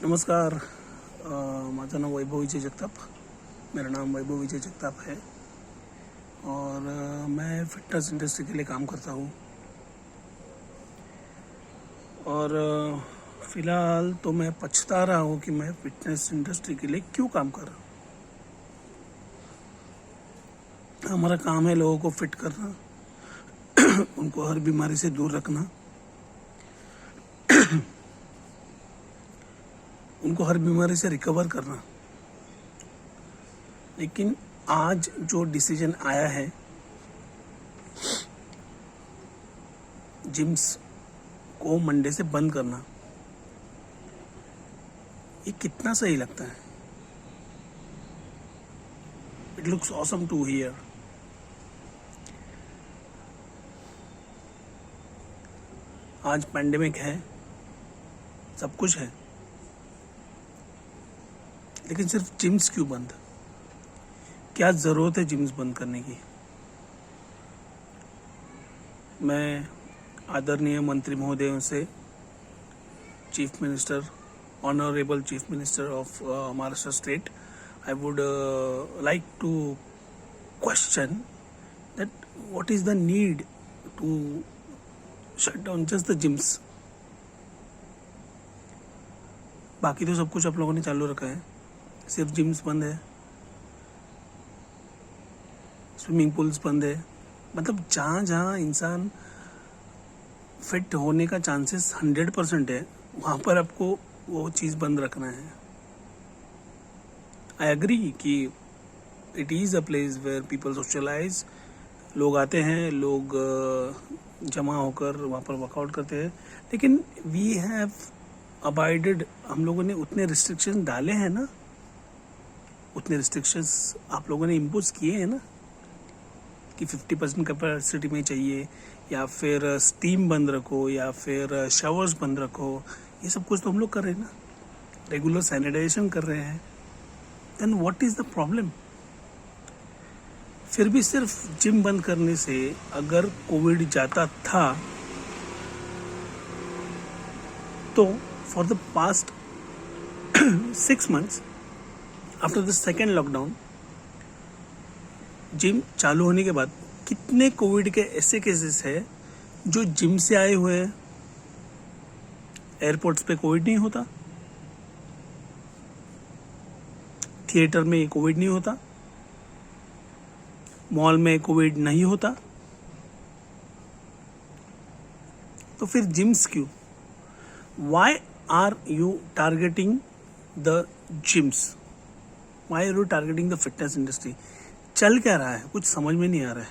नमस्कार. माझं नाव वैभव विजय जगताप. मेरा नाम वैभव विजय जगताप है और मैं फिटनेस इंडस्ट्री के लिए काम करता हूँ. और फ़िलहाल तो मैं पछता रहा हूँ कि मैं फिटनेस इंडस्ट्री के लिए क्यों काम कर रहा हूँ. हमारा काम है लोगों को फिट करना, उनको हर बीमारी से दूर रखना, उनको हर बीमारी से रिकवर करना. लेकिन आज जो डिसीजन आया है जिम्स को मंडे से बंद करना, ये कितना सही लगता है. It looks awesome to hear. आज पैंडेमिक है, सब कुछ है, लेकिन सिर्फ जिम्स क्यों बंद? क्या ज़रूरत है जिम्स बंद करने की? मैं आदरणीय मंत्री महोदयों से, chief minister, honourable chief minister of Maharashtra state, I would like to question that what is the need to shut down just the gyms. बाकी तो सब कुछ आप लोगों ने चालू रखा है, सिर्फ जिम्स बंद है, स्विमिंग पूल्स बंद है. मतलब जहाँ जहाँ इंसान फिट होने का चांसेस 100% है, वहाँ पर आपको वो चीज़ बंद रखना है. आई एग्री कि it is a place where people socialise. लोग आते हैं, लोग जमा होकर वहाँ पर वर्कआउट करते हैं, लेकिन वी हैव अबाइडेड. हम लोगों ने उतने रिस्ट्रिक्शन डाले हैं ना, उतने रिस्ट्रिक्शंस आप लोगों ने इम्पोज किए हैं ना कि 50% कैपेसिटी में चाहिए, या फिर स्टीम बंद रखो, या फिर शावर्स बंद रखो. ये सब कुछ तो हम लोग कर रहे हैं ना, रेगुलर सैनिटाइजेशन कर रहे हैं. Then what is the problem? फिर भी सिर्फ जिम बंद करने से अगर कोविड जाता था तो for the past 6 months after the second lockdown, gym चालू होने के बाद कितने कोविड के ऐसे केसेस है जो जिम से आए हुए हैं. एयरपोर्ट्स पे कोविड नहीं होता, थिएटर में कोविड नहीं होता, मॉल में कोविड नहीं होता. तो फिर जिम्स क्यों? Why are you targeting the gyms? Why are you targeting the fitness industry? चल क्या रहा है? कुछ समझ में नहीं आ रहा है.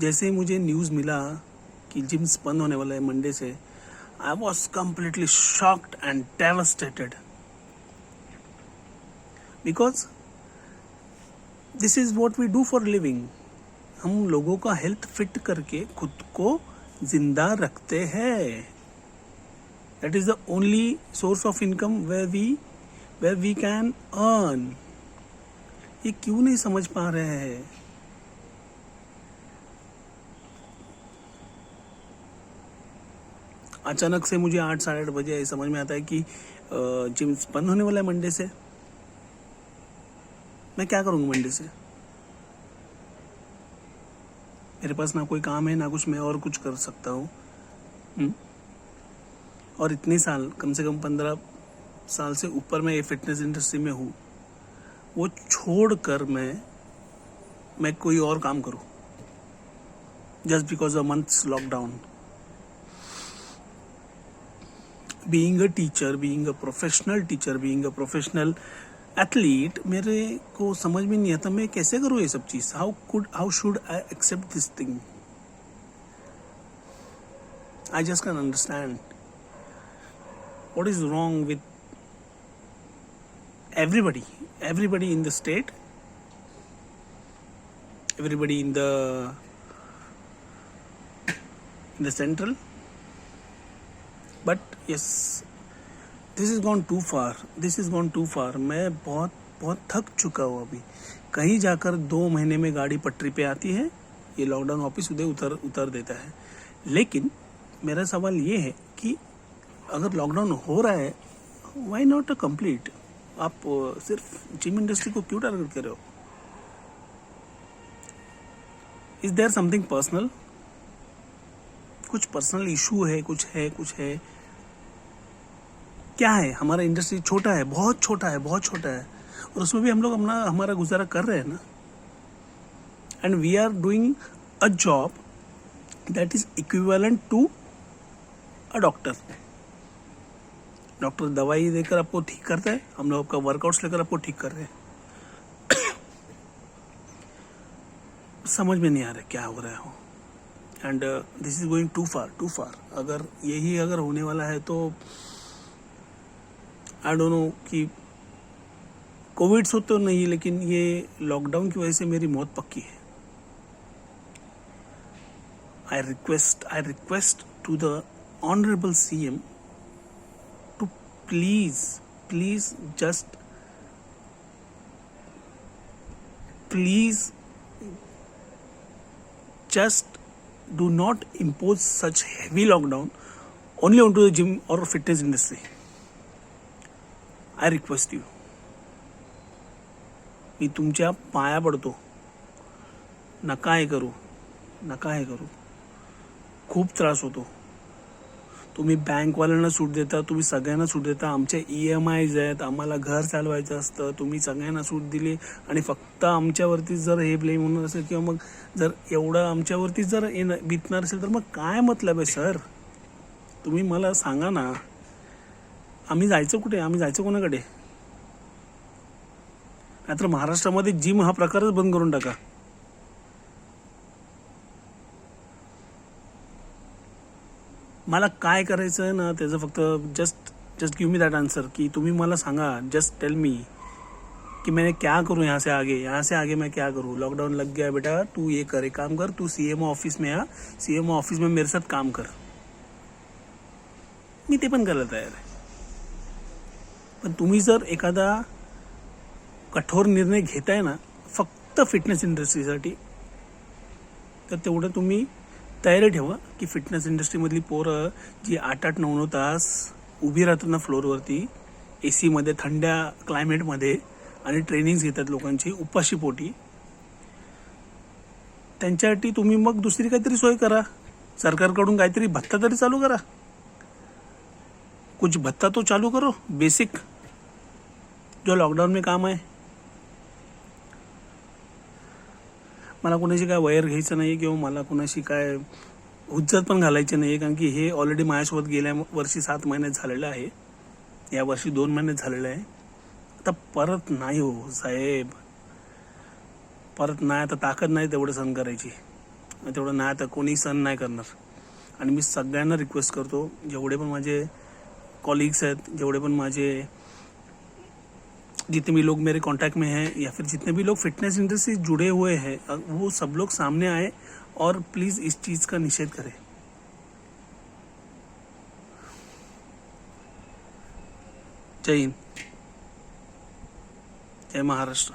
जैसे ही मुझे न्यूज़ मिला कि जिम्स बंद होने वाला है मंडे से, I was completely shocked and devastated. Because this is what we do for living. हम लोगों का हेल्थ फिट करके खुद को जिंदा रखते हैं. That is the only source of income where we can earn. ये क्यों नहीं समझ पा रहे हैं? अचानक से मुझे 8 साढ़े 8 बजे समझ में आता है कि जिम्स बंद होने वाला है मंडे से. मैं क्या करूँगा मंडे से? मेरे पास ना कोई काम है, ना कुछ मैं और कुछ कर सकता हूँ. और इतने साल, कम से कम 15 साल से ऊपर मैं ये फिटनेस इंडस्ट्री में हूँ, वो छोड़कर मैं कोई और काम करूँ just because of months lockdown. Being a teacher, being a professional teacher, being a professional athlete, मेरे को समझ में नहीं आता मैं कैसे करूँ ये सब चीज़. How should I accept this thing? I just can understand what is wrong with everybody in the state, everybody in the central. But yes, this has gone too far. मैं बहुत थक चुका हूँ. अभी कहीं जाकर 2 महीने में गाड़ी पटरी पे आती है, ये लॉकडाउन वापस उधर उतर देता है. लेकिन मेरा सवाल ये है कि अगर लॉकडाउन हो रहा है, व्हाई नॉट कंप्लीट? आप सिर्फ जिम इंडस्ट्री को क्यों टारगेट कर रहे हो? Is there something personal? कुछ पर्सनल इशू है, कुछ है? क्या है? हमारा इंडस्ट्री छोटा है, बहुत छोटा है, और उसमें भी हम लोग हमारा गुजारा कर रहे हैं ना. And we are doing a job that is equivalent to a doctor. Doctor दवाई देकर आपको ठीक करता है, हम लोग आपका वर्कआउट्स लेकर आपको ठीक कर रहे हैं. समझ में नहीं आ रहा क्या हो रहा हो. And this is going too far. अगर यही होने वाला है तो आई डोंट नो कि कोविड से तो नहीं, लेकिन ये लॉकडाउन की वजह से मेरी मौत पक्की है. I request to the honourable CM to please just do not impose such heavy lockdown only onto the gym or fitness industry. I request you. मी तुमच्या पाया पडतो. नका हे करू. खूप त्रास होतो. तुम्ही बँकवाल्यांना सूट देता, तुम्ही सगळ्यांना सूट देता. आमच्या EMIs आहेत, आम्हाला घर चालवायचं असतं. तुम्ही सगळ्यांना सूट दिली आणि फक्त आमच्यावरतीच जर हे ब्लेम होणार असेल किंवा मग जर एवढं आमच्यावरतीच जर बितणार असेल तर मग काय मतलब आहे सर? तुम्ही मला सांगा ना. आम्ही जायचं कुठे? आम्ही जायचं कोणाकडे? नाहीतर महाराष्ट्रामध्ये जिम हा प्रकारच बंद करून टाका. मला काय करायचं आहे ना त्याचं फक्त just give me that answer की तुम्ही मला सांगा. जस्ट टेल मी कि मैंने क्या करूँ यहाँ से आगे मैं क्या करूँ. लॉकडाउन लग गया बेटा, तू ये कर, एक काम कर, तू CMO ऑफिस में आ, CMO ऑफिस में मेरे साथ काम कर. मी ते पण करायला तयार आहे. पण तुम्ही जर एखादा कठोर निर्णय घेताय ना फक्त फिटनेस इंडस्ट्रीसाठी, तर तेवढं तुम्ही तयारी ठेवा की फिटनेस इंडस्ट्रीमधली पोरं जी 8-8, 9-9 तास उभी राहतात ना फ्लोअरवरती, AC मध्ये, थंड्या क्लायमेटमध्ये, आणि ट्रेनिंग्स घेतात लोकांची उपाशी पोटी, त्यांच्यासाठी तुम्ही मग दुसरी काहीतरी सोय करा. सरकारकडून काहीतरी भत्ता तरी चालू करा. कुछ भत्ता तो चालू करो बेसिक, जो लॉकडाउन में काम आहे. मला कोणाशी काय वैर घ्यायचं नाही किंवा मला कोणाशी काय हुज्जत पण घालायची नाही, कारण की हे ऑलरेडी माझ्यासोबत गेल्या वर्षी 7 महिन्यात झालेलं आहे, या वर्षी 2 महिन्यात झालेलं आहे. आता परत नाही हो साहेब, परत नाही. आता ताकद नाही तेवढं सहन करायची, तेवढं नाही आता कोणी सहन नाही करणार. आणि मी सगळ्यांना रिक्वेस्ट करतो, जेवढे पण माझे कॉलीग्स आहेत, जेवढे पण माझे जितने भी लोग मेरे कांटेक्ट में हैं या फिर जितने भी लोग फिटनेस इंडस्ट्री से जुड़े हुए हैं, वो सब लोग सामने आए और प्लीज़ इस चीज़ का निषेध करें. जय हिंद, जय महाराष्ट्र.